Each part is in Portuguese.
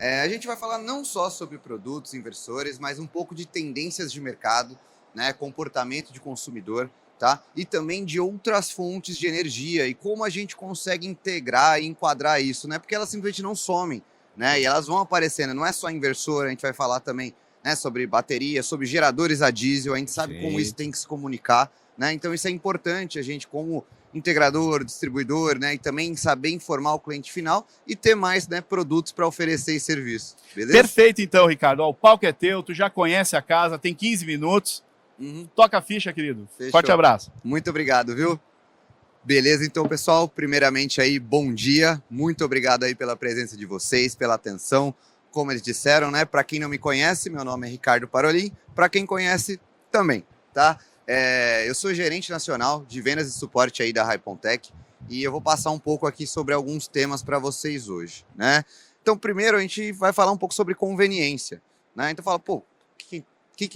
A gente vai falar não só sobre produtos inversores, mas um pouco de tendências de mercado, né, comportamento de consumidor, tá? E também de outras fontes de energia e como a gente consegue integrar e enquadrar isso, né? Porque elas simplesmente não somem, né? E elas vão aparecendo, não é só inversor, a gente vai falar também, né, sobre bateria, sobre geradores a diesel, a gente sabe como isso Perfeito. tem que se comunicar, né? Então isso é importante, a gente como integrador, distribuidor, né, e também saber informar o cliente final e ter mais, né, produtos para oferecer e serviço, beleza? Perfeito, então, Ricardo. Ó, o palco é teu, tu já conhece a casa, tem 15 minutos. Uhum, Toca a ficha, querido. Forte fechou. abraço. Muito obrigado, viu? Beleza, então, pessoal, primeiramente aí, bom dia. Muito obrigado aí pela presença de vocês, pela atenção. Como eles disseram, né? Para quem não me conhece, meu nome é Ricardo Parolin. Para quem conhece, também, tá? Eu sou gerente nacional de vendas e suporte aí da Hypontech e eu vou passar um pouco aqui sobre alguns temas para vocês hoje, né? Então, primeiro a gente vai falar um pouco sobre conveniência, né? Então, fala, pô, que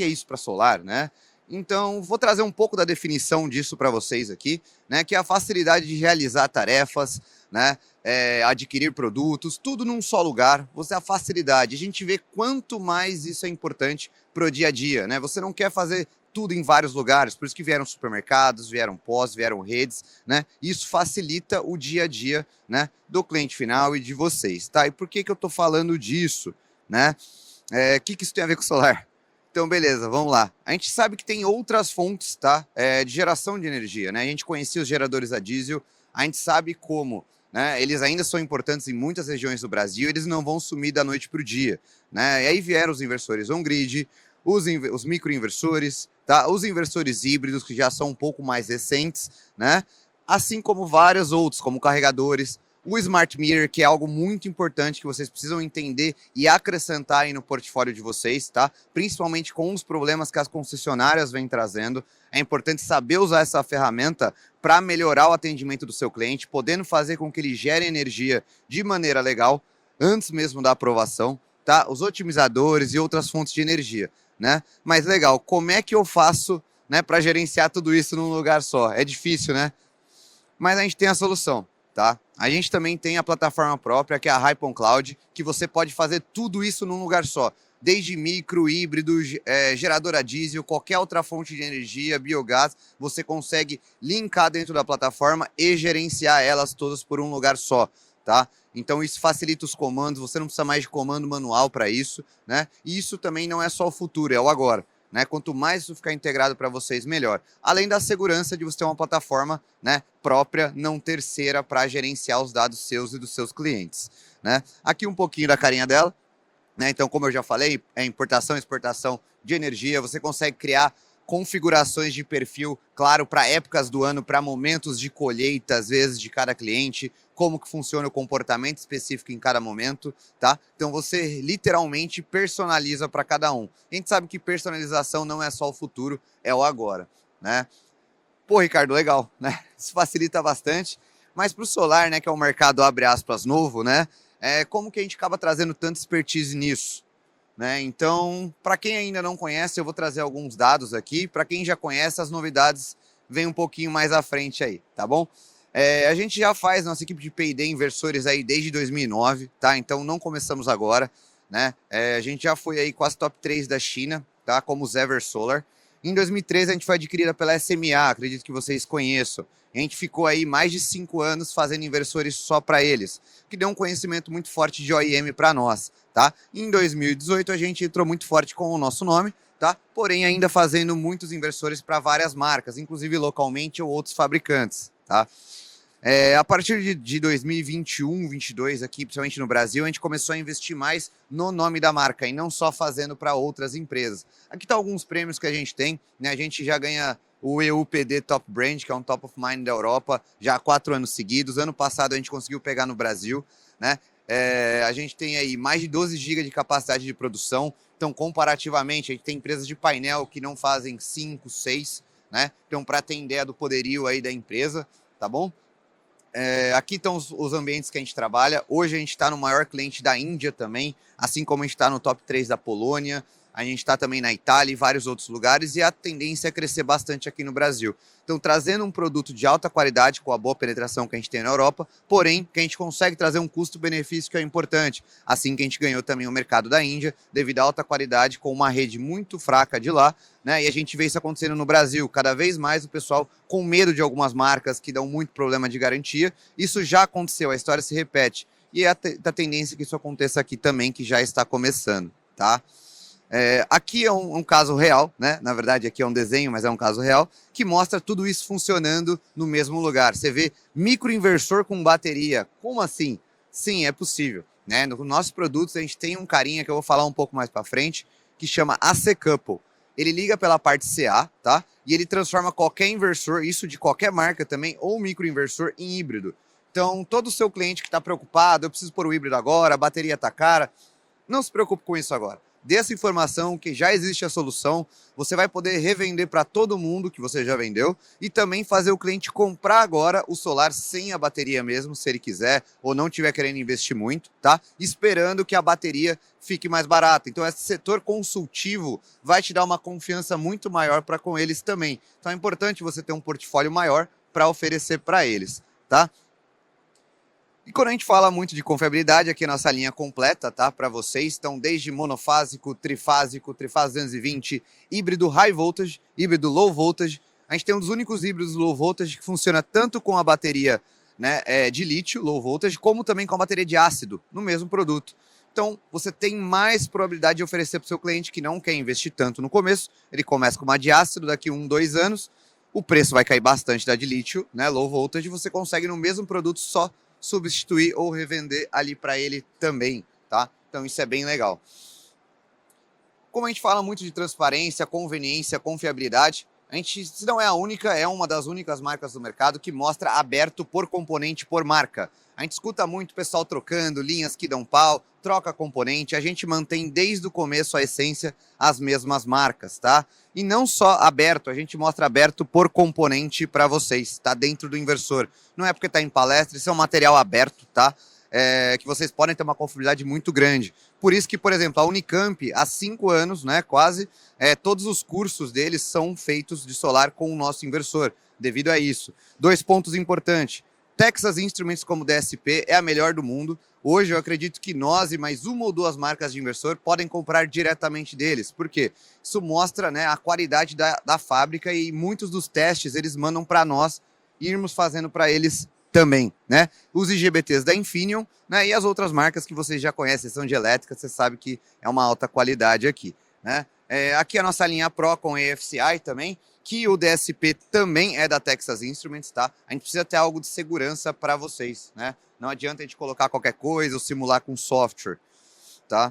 é isso para solar, né? Então, vou trazer um pouco da definição disso para vocês aqui, né? Que é a facilidade de realizar tarefas, né? Adquirir produtos, tudo num só lugar. Você a facilidade. A gente vê quanto mais isso é importante para o dia a dia, né? Você não quer fazer tudo em vários lugares, por isso que vieram supermercados, vieram pós, vieram redes, né? Isso facilita o dia a dia, né? Do cliente final e de vocês, tá? E por que eu estou falando disso, né? Que isso tem a ver com o solar? Então, beleza, vamos lá. A gente sabe que tem outras fontes, tá? De geração de energia, né? A gente conhecia os geradores a diesel, a gente sabe como, né? Eles ainda são importantes em muitas regiões do Brasil, eles não vão sumir da noite para o dia, né? E aí vieram os inversores on-grid, os microinversores, tá? Os inversores híbridos, que já são um pouco mais recentes, né? Assim como vários outros, como carregadores, o Smart Meter, que é algo muito importante que vocês precisam entender e acrescentar aí no portfólio de vocês, tá? Principalmente com os problemas que as concessionárias vêm trazendo. É importante saber usar essa ferramenta para melhorar o atendimento do seu cliente, podendo fazer com que ele gere energia de maneira legal, antes mesmo da aprovação, tá? Os otimizadores e outras fontes de energia, né? Mas legal, como é que eu faço, né, para gerenciar tudo isso num lugar só? É difícil, né? Mas a gente tem a solução, tá? A gente também tem a plataforma própria, que é a Hypon Cloud, que você pode fazer tudo isso num lugar só. Desde micro, híbrido, gerador a diesel, qualquer outra fonte de energia, biogás, você consegue linkar dentro da plataforma e gerenciar elas todas por um lugar só, tá? Então isso facilita os comandos, você não precisa mais de comando manual para isso, né? E isso também não é só o futuro, é o agora. Né? Quanto mais isso ficar integrado para vocês, melhor. Além da segurança de você ter uma plataforma, né, própria, não terceira, para gerenciar os dados seus e dos seus clientes. Né? Aqui um pouquinho da carinha dela. Né? Então, como eu já falei, é importação e exportação de energia. Você consegue criar configurações de perfil, claro, para épocas do ano, para momentos de colheita, às vezes, de cada cliente, como que funciona o comportamento específico em cada momento, tá? Então você literalmente personaliza para cada um. A gente sabe que personalização não é só o futuro, é o agora, né? Pô, Ricardo, legal, né? Isso facilita bastante. Mas para o solar, né, que é um mercado, abre aspas, novo, né? Como que a gente acaba trazendo tanta expertise nisso? Né? Então, para quem ainda não conhece, eu vou trazer alguns dados aqui. Para quem já conhece, as novidades vêm um pouquinho mais à frente aí, tá bom? A gente já faz nossa equipe de P&D inversores aí desde 2009, tá? Então não começamos agora, né? A gente já foi aí quase top 3 da China, tá? Como os Ever Solar. Em 2013 a gente foi adquirida pela SMA, acredito que vocês conheçam. A gente ficou aí mais de 5 anos fazendo inversores só para eles, que deu um conhecimento muito forte de OEM para nós, tá? Em 2018 a gente entrou muito forte com o nosso nome, tá? Porém ainda fazendo muitos inversores para várias marcas, inclusive localmente ou outros fabricantes, tá? A partir de 2021, 22 aqui, principalmente no Brasil, a gente começou a investir mais no nome da marca e não só fazendo para outras empresas. Aqui tá alguns prêmios que a gente tem, né? A gente já ganha o EUPD Top Brand, que é um Top of Mind da Europa, já há 4 anos seguidos. Ano passado a gente conseguiu pegar no Brasil, né? A gente tem aí mais de 12 GB de capacidade de produção. Então, comparativamente, a gente tem empresas de painel que não fazem 5, 6, né? Então, para ter ideia do poderio aí da empresa, tá bom? Aqui estão os ambientes que a gente trabalha. Hoje a gente está no maior cliente da Índia também, assim como a gente está no top 3 da Polônia. a gente está também na Itália e vários outros lugares, e a tendência é crescer bastante aqui no Brasil. Então, trazendo um produto de alta qualidade, com a boa penetração que a gente tem na Europa, porém, que a gente consegue trazer um custo-benefício que é importante. Assim que a gente ganhou também o mercado da Índia, devido à alta qualidade, com uma rede muito fraca de lá, né? E a gente vê isso acontecendo no Brasil. Cada vez mais o pessoal com medo de algumas marcas que dão muito problema de garantia. Isso já aconteceu, a história se repete. E é a tendência que isso aconteça aqui também, que já está começando, tá? Aqui é um caso real, né? Na verdade, aqui é um desenho, mas é um caso real, que mostra tudo isso funcionando no mesmo lugar. Você vê microinversor com bateria. Como assim? Sim, é possível, né? Nos nossos produtos, a gente tem um carinha que eu vou falar um pouco mais para frente, que chama AC Couple. Ele liga pela parte CA, tá? E ele transforma qualquer inversor, isso de qualquer marca também, ou microinversor, em híbrido. Então, todo o seu cliente que está preocupado, eu preciso pôr o híbrido agora, a bateria está cara, não se preocupe com isso agora. Dê essa informação que já existe a solução, você vai poder revender para todo mundo que você já vendeu e também fazer o cliente comprar agora o solar sem a bateria mesmo, se ele quiser ou não tiver querendo investir muito, tá? Esperando que a bateria fique mais barata. Então esse setor consultivo vai te dar uma confiança muito maior para com eles também. Então é importante você ter um portfólio maior para oferecer para eles, tá? E quando a gente fala muito de confiabilidade, aqui a nossa linha completa, tá? Para vocês, então desde monofásico, trifase 220, híbrido high voltage, híbrido low voltage. A gente tem um dos únicos híbridos low voltage que funciona tanto com a bateria, né, de lítio, low voltage, como também com a bateria de ácido, no mesmo produto. Então, você tem mais probabilidade de oferecer para o seu cliente que não quer investir tanto no começo. Ele começa com uma de ácido, daqui 2 anos, o preço vai cair bastante da de lítio, né, low voltage, você consegue no mesmo produto só substituir ou revender ali para ele também, tá? Então isso é bem legal. Como a gente fala muito de transparência, conveniência, confiabilidade, a gente, se não é a única, é uma das únicas marcas do mercado que mostra aberto por componente, por marca. A gente escuta muito o pessoal trocando, linhas que dão pau, troca componente, a gente mantém desde o começo a essência as mesmas marcas, tá? E não só aberto, a gente mostra aberto por componente para vocês, tá? Dentro do inversor. Não é porque tá em palestra, isso é um material aberto, tá? Que vocês podem ter uma confiabilidade muito grande. Por isso que, por exemplo, a Unicamp, há 5 anos, né, quase, todos os cursos deles são feitos de solar com o nosso inversor, devido a isso. 2 pontos importantes. Texas Instruments como DSP é a melhor do mundo. Hoje eu acredito que nós e mais 1 ou 2 marcas de inversor podem comprar diretamente deles. Por quê? Isso mostra, né, a qualidade da fábrica e muitos dos testes eles mandam para nós irmos fazendo para eles também, né? Os IGBTs da Infineon, né? E as outras marcas que vocês já conhecem, são de elétrica, você sabe que é uma alta qualidade aqui, né? Aqui a nossa linha Pro com EFCI também, que o DSP também é da Texas Instruments, tá? A gente precisa ter algo de segurança para vocês, né? Não adianta a gente colocar qualquer coisa ou simular com software, tá?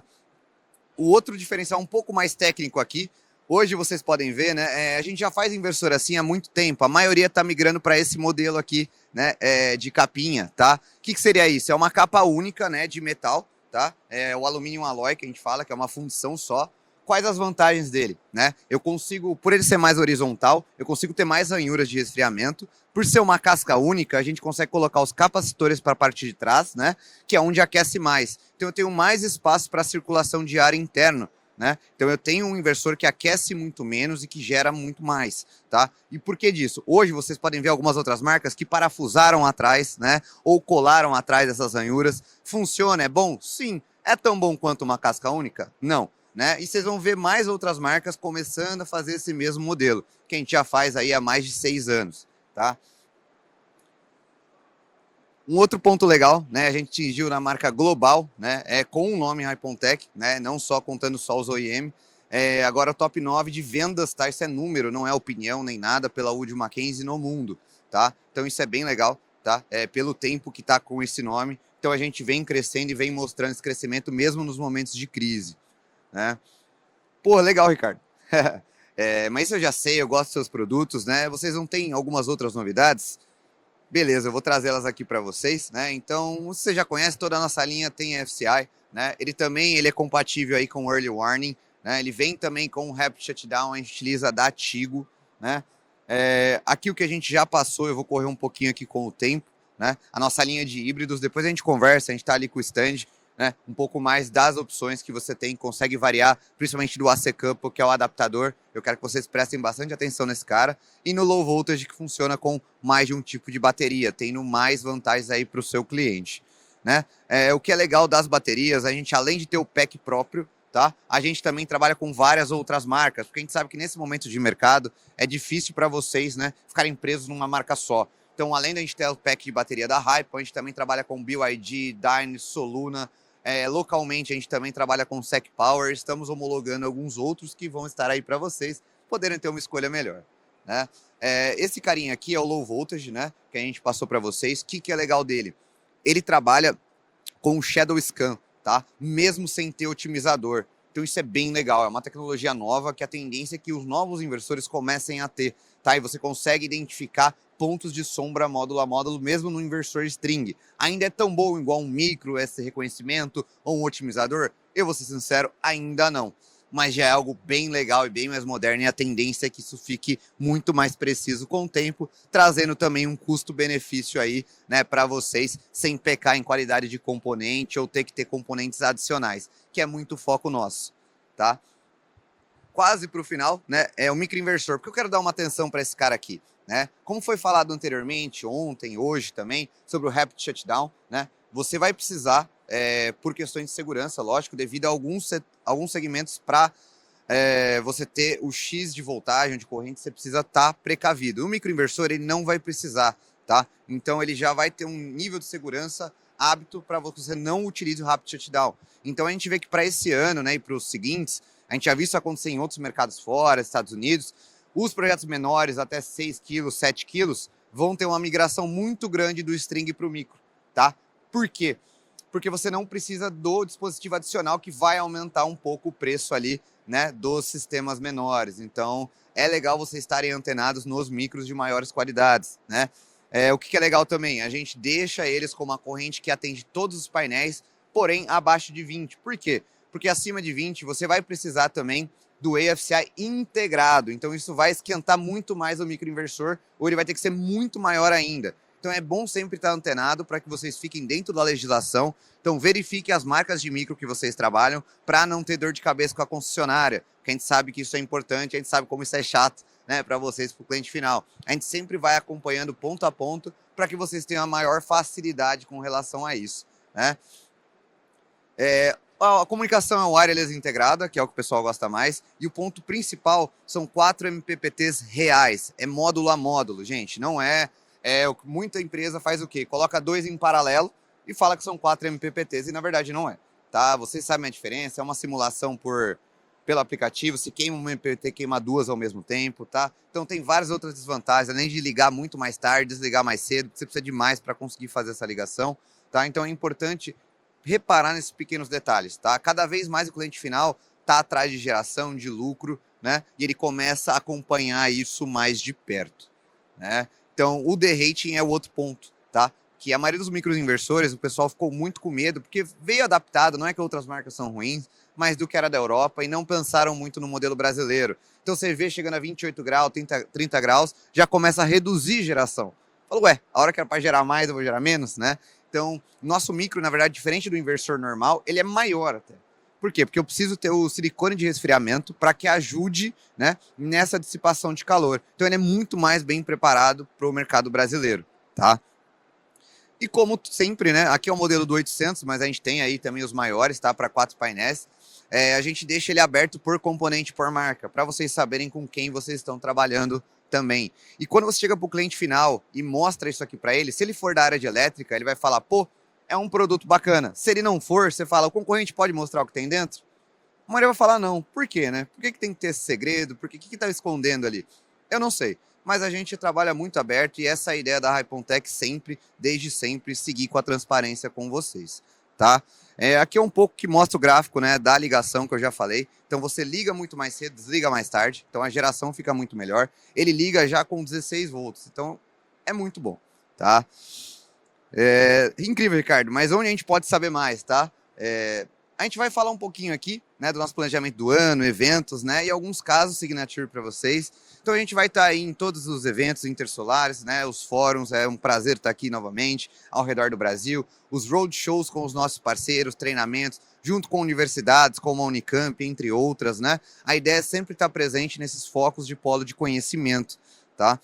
O outro diferencial um pouco mais técnico aqui, hoje vocês podem ver, né? A gente já faz inversor assim há muito tempo. A maioria está migrando para esse modelo aqui, né? De capinha, tá? O que seria isso? É uma capa única, né? De metal, tá? É o alumínio alloy que a gente fala, que é uma fundição só. Quais as vantagens dele, né? Eu consigo, por ele ser mais horizontal, eu consigo ter mais ranhuras de resfriamento. Por ser uma casca única, a gente consegue colocar os capacitores para a parte de trás, né? Que é onde aquece mais. Então eu tenho mais espaço para circulação de ar interno, né? Então eu tenho um inversor que aquece muito menos e que gera muito mais, tá? E por que disso? Hoje vocês podem ver algumas outras marcas que parafusaram atrás, né? Ou colaram atrás dessas ranhuras. Funciona? É bom? Sim. É tão bom quanto uma casca única? Não. Né? E vocês vão ver mais outras marcas começando a fazer esse mesmo modelo, que a gente já faz aí há mais de 6 anos, tá? Um outro ponto legal, né? A gente atingiu na marca global, né? Com o nome Hypontec, né? Não só contando só os OEM. Agora top 9 de vendas, tá? Isso é número, não é opinião nem nada, pela Wood Mackenzie no mundo, tá? Então isso é bem legal, tá? Pelo tempo que tá com esse nome. Então a gente vem crescendo e vem mostrando esse crescimento mesmo nos momentos de crise, né? Pô, legal, Ricardo. Mas isso eu já sei, eu gosto dos seus produtos, né? Vocês não têm algumas outras novidades? Beleza, eu vou trazê-las aqui para vocês, né? Então, você já conhece, toda a nossa linha tem FCI, né? Ele é compatível aí com Early Warning, né? Ele vem também com o Rapid Shutdown, a gente utiliza da Tigo, né? Aqui o que a gente já passou, eu vou correr um pouquinho aqui com o tempo, né? A nossa linha de híbridos, depois a gente conversa, a gente tá ali com o stand, né, um pouco mais das opções que você tem, consegue variar, principalmente do AC Couple, que é o adaptador. Eu quero que vocês prestem bastante atenção nesse cara. E no Low Voltage, que funciona com mais de um tipo de bateria, tendo mais vantagens aí para o seu cliente, né? O que é legal das baterias, a gente, além de ter o pack próprio, tá? A gente também trabalha com várias outras marcas, porque a gente sabe que nesse momento de mercado é difícil para vocês, né, ficarem presos numa marca só. Então, além da gente ter o pack de bateria da Hypo, a gente também trabalha com BYD, Dyne, Soluna. Localmente, a gente também trabalha com Sec Power. Estamos homologando alguns outros que vão estar aí para vocês poderem ter uma escolha melhor, né? Esse carinha aqui é o Low Voltage, né, que a gente passou para vocês. O que é legal dele? Ele trabalha com o Shadow Scan, tá? Mesmo sem ter otimizador. Então isso é bem legal, é uma tecnologia nova que a tendência é que os novos inversores comecem a ter, tá? E você consegue identificar pontos de sombra módulo a módulo, mesmo no inversor string. Ainda é tão bom igual um micro, esse reconhecimento ou um otimizador? Eu vou ser sincero, ainda não. Mas já é algo bem legal e bem mais moderno, e a tendência é que isso fique muito mais preciso com o tempo, trazendo também um custo-benefício aí, né, para vocês, sem pecar em qualidade de componente ou ter que ter componentes adicionais, que é muito foco nosso, tá? Quase para o final, né, é o microinversor, porque eu quero dar uma atenção para esse cara aqui, né? Como foi falado anteriormente, ontem, hoje também, sobre o Rapid Shutdown, né? Você vai precisar, por questões de segurança, lógico, devido a alguns segmentos para você ter o X de voltagem, de corrente, você precisa estar precavido. O microinversor, ele não vai precisar, tá? Então, ele já vai ter um nível de segurança apto para você não utilize o Rapid Shutdown. Então, a gente vê que para esse ano, né, e para os seguintes, a gente já viu isso acontecer em outros mercados fora, Estados Unidos, os projetos menores, até 6 quilos, 7 quilos, vão ter uma migração muito grande do string para o micro, tá? Por quê? Porque você não precisa do dispositivo adicional que vai aumentar um pouco o preço ali, né, dos sistemas menores. Então, é legal vocês estarem antenados nos micros de maiores qualidades, né? O que é legal também, a gente deixa eles com uma corrente que atende todos os painéis, porém abaixo de 20. Por quê? Porque acima de 20 você vai precisar também do AFCI integrado. Então isso vai esquentar muito mais o microinversor, ou ele vai ter que ser muito maior ainda. Então é bom sempre estar antenado para que vocês fiquem dentro da legislação. Então verifique as marcas de micro que vocês trabalham para não ter dor de cabeça com a concessionária. Porque a gente sabe que isso é importante, a gente sabe como isso é chato, né, para vocês, para o cliente final. A gente sempre vai acompanhando ponto a ponto para que vocês tenham a maior facilidade com relação a isso, né? A comunicação é wireless integrada, que é o que o pessoal gosta mais, e o ponto principal são 4 MPPTs reais, é módulo a módulo, gente, não muita empresa faz o quê? Coloca 2 em paralelo e fala que são 4 MPPTs, e na verdade não é, tá? Vocês sabem a diferença, é uma simulação pelo aplicativo, se queima um MPPT, queima duas ao mesmo tempo, tá? Então tem várias outras desvantagens, além de ligar muito mais tarde, desligar mais cedo, você precisa de mais para conseguir fazer essa ligação, tá? Então é importante reparar nesses pequenos detalhes, tá? Cada vez mais o cliente final tá atrás de geração, de lucro, né? E ele começa a acompanhar isso mais de perto, né? Então, o de-rating é o outro ponto, tá? Que a maioria dos microinversores, o pessoal ficou muito com medo, porque veio adaptado, não é que outras marcas são ruins, mas do que era da Europa, e não pensaram muito no modelo brasileiro. Então, você vê chegando a 28 graus, 30 graus, já começa a reduzir geração. Falou, ué, a hora que era para gerar mais, eu vou gerar menos, né? Então, nosso micro, na verdade, diferente do inversor normal, ele é maior até. Por quê? Porque eu preciso ter o silicone de resfriamento para que ajude, né, nessa dissipação de calor. Então, ele é muito mais bem preparado para o mercado brasileiro, tá? E como sempre, né, aqui é o modelo do 800, mas a gente tem aí também os maiores, tá, para 4 painéis. A gente deixa ele aberto por componente, por marca, para vocês saberem com quem vocês estão trabalhando também. E quando você chega para o cliente final e mostra isso aqui para ele, se ele for da área de elétrica, ele vai falar, pô, é um produto bacana. Se ele não for, você fala, o concorrente pode mostrar o que tem dentro? A maioria vai falar não. Por quê, né? Por que tem que ter esse segredo? Por que está escondendo ali? Eu não sei. Mas a gente trabalha muito aberto e essa é a ideia da Hypontec sempre, desde sempre, seguir com a transparência com vocês, tá? Aqui é um pouco que mostra o gráfico, né, da ligação que eu já falei. Então você liga muito mais cedo, desliga mais tarde. Então a geração fica muito melhor. Ele liga já com 16 volts. Então é muito bom, tá? Incrível, Ricardo. Mas onde a gente pode saber mais, tá? A gente vai falar um pouquinho aqui, né, do nosso planejamento do ano, eventos, né, e alguns casos Signature para vocês. Então a gente vai estar aí em todos os eventos intersolares, né, os fóruns, é um prazer estar aqui novamente, ao redor do Brasil, os roadshows com os nossos parceiros, treinamentos, junto com universidades como a Unicamp, entre outras, né. A ideia é sempre estar presente nesses focos de polo de conhecimento, tá?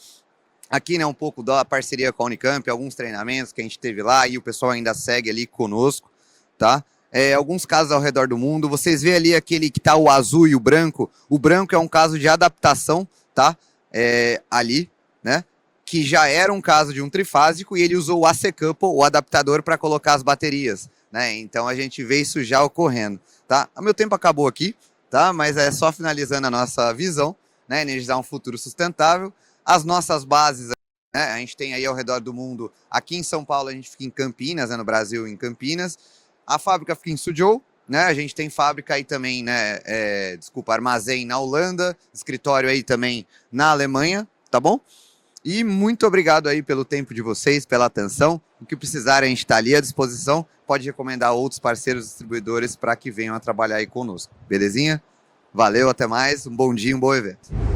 Aqui, né, um pouco da parceria com a Unicamp, alguns treinamentos que a gente teve lá e o pessoal ainda segue ali conosco, tá? Alguns casos ao redor do mundo, vocês vê ali aquele que tá o azul e o branco é um caso de adaptação, tá? Ali, né? Que já era um caso de um trifásico e ele usou o AC Couple, o adaptador, para colocar as baterias, né? Então a gente vê isso já ocorrendo, tá? O meu tempo acabou aqui, tá? Mas é só finalizando a nossa visão, né? Energizar um futuro sustentável. As nossas bases, né? A gente tem aí ao redor do mundo, aqui em São Paulo a gente fica em Campinas, né? No Brasil em Campinas. A fábrica fica em Suzhou, né? A gente tem fábrica aí também, né? Armazém na Holanda, escritório aí também na Alemanha, tá bom? E muito obrigado aí pelo tempo de vocês, pela atenção. O que precisarem, a gente está ali à disposição. Pode recomendar outros parceiros distribuidores para que venham a trabalhar aí conosco. Belezinha? Valeu, até mais. Um bom dia, um bom evento.